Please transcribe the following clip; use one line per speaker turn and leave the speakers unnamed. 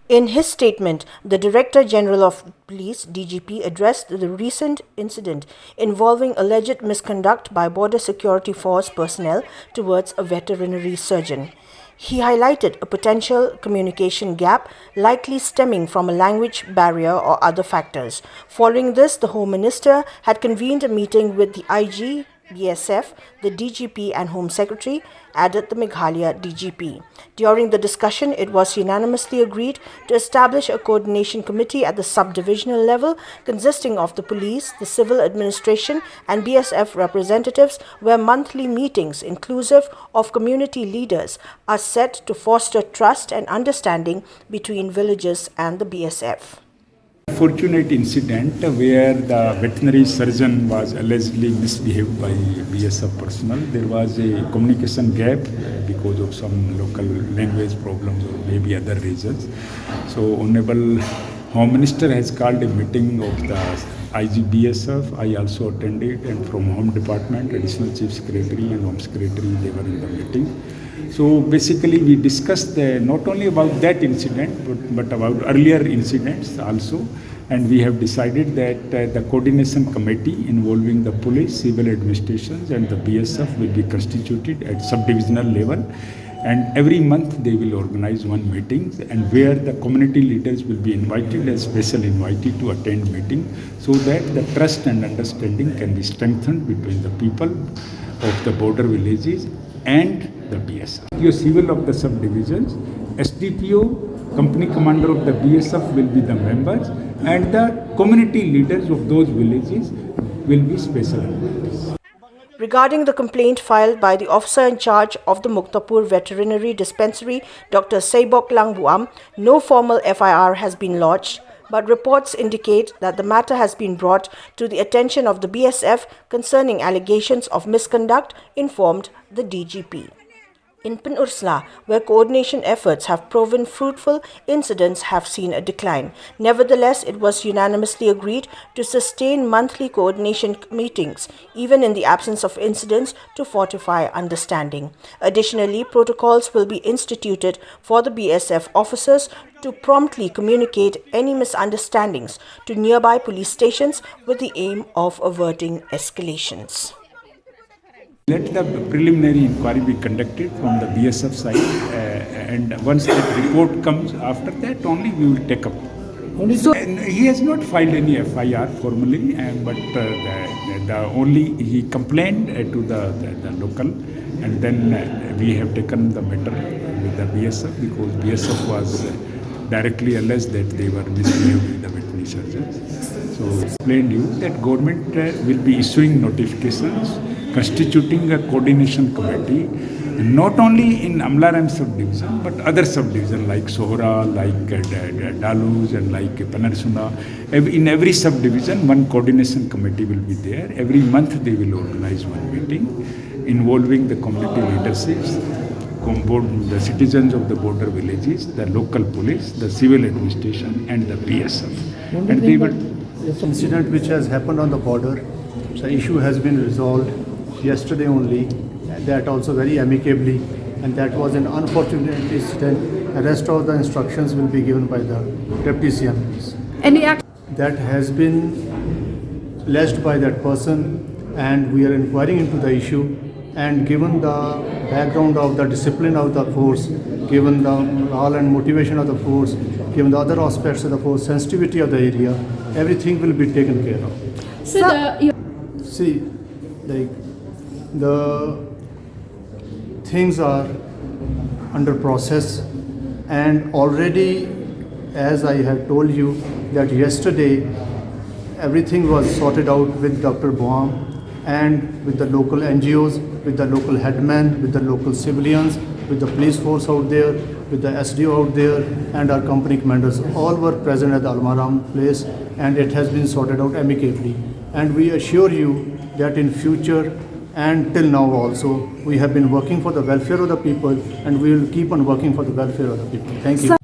In his statement, the Director General of Police (DGP) addressed the recent incident involving alleged misconduct by Border Security Force personnel towards a veterinary surgeon. He highlighted a potential communication gap likely stemming from a language barrier or other factors. Following this, the Home Minister had convened a meeting with the IG BSF, the DGP and Home Secretary, added the Meghalaya DGP. During the discussion, it was unanimously agreed to establish a coordination committee at the sub-divisional level consisting of the police, the civil administration and BSF representatives, where monthly meetings inclusive of community leaders are set to foster trust and understanding between villages and the BSF.
Fortunate incident where the veterinary surgeon was allegedly misbehaved by BSF personnel. There was a communication gap because of some local language problems or maybe other reasons. So Honorable Home Minister has called a meeting of the IG BSF. I also attended, and from Home Department, Additional Chief Secretary and Home Secretary, they were in the meeting. So basically we discussed not only about that incident but about earlier incidents also, and we have decided that the coordination committee involving the police, civil administrations and the BSF will be constituted at sub-divisional level, and every month they will organize one meeting, and where the community leaders will be invited as special invitee to attend meeting, so that the trust and understanding can be strengthened between the people of the border villages and the BSF. Your civil of the subdivisions, SDPO, company commander of the BSF will be the members, and the community leaders of those villages will be special invitees.
Regarding the complaint filed by the officer in charge of the Muktapur Veterinary Dispensary, Dr. Saibok Langbuam, no formal FIR has been lodged, but reports indicate that the matter has been brought to the attention of the BSF concerning allegations of misconduct, informed the DGP. In Penursla, where coordination efforts have proven fruitful, incidents have seen a decline. Nevertheless, it was unanimously agreed to sustain monthly coordination meetings, even in the absence of incidents, to fortify understanding. Additionally, protocols will be instituted for the BSF officers to promptly communicate any misunderstandings to nearby police stations with the aim of averting escalations.
Let the preliminary inquiry be conducted from the BSF side, and once that report comes, after that only we will take up. And he has not filed any FIR formally, but he complained to the local, and then we have taken the matter with the BSF, because BSF was directly alleged that they were misbehaved with the veterinary surgeons. So I explained you that government will be issuing notifications, constituting a coordination committee, not only in Amlaram subdivision but other subdivision like Sohra, like Dalus and like Panarsuna. In every subdivision one coordination committee will be there. Every month they will organize one meeting involving the community leaderships, the citizens of the border villages, the local police, the civil administration and the BSF. And they will.
This incident which has happened on the border, the issue has been resolved yesterday only, that also very amicably, and that was an unfortunate incident. The rest of the instructions will be given by the deputy CMs.
Any act
that has been alleged by that person, and we are inquiring into the issue, and given the background of the discipline of the force, given the morale and motivation of the force, given the other aspects of the force, sensitivity of the area, everything will be taken care of. See, like, the things are under process, and already, as I have told you, that yesterday everything was sorted out with Dr. Boam and with the local NGOs, with the local headmen, with the local civilians, with the police force out there, with the SDO out there, and our company commanders. All were present at the Almaram place, and it has been sorted out amicably. And we assure you that in future and till now also, we have been working for the welfare of the people, and we will keep on working for the welfare of the people. Thank you.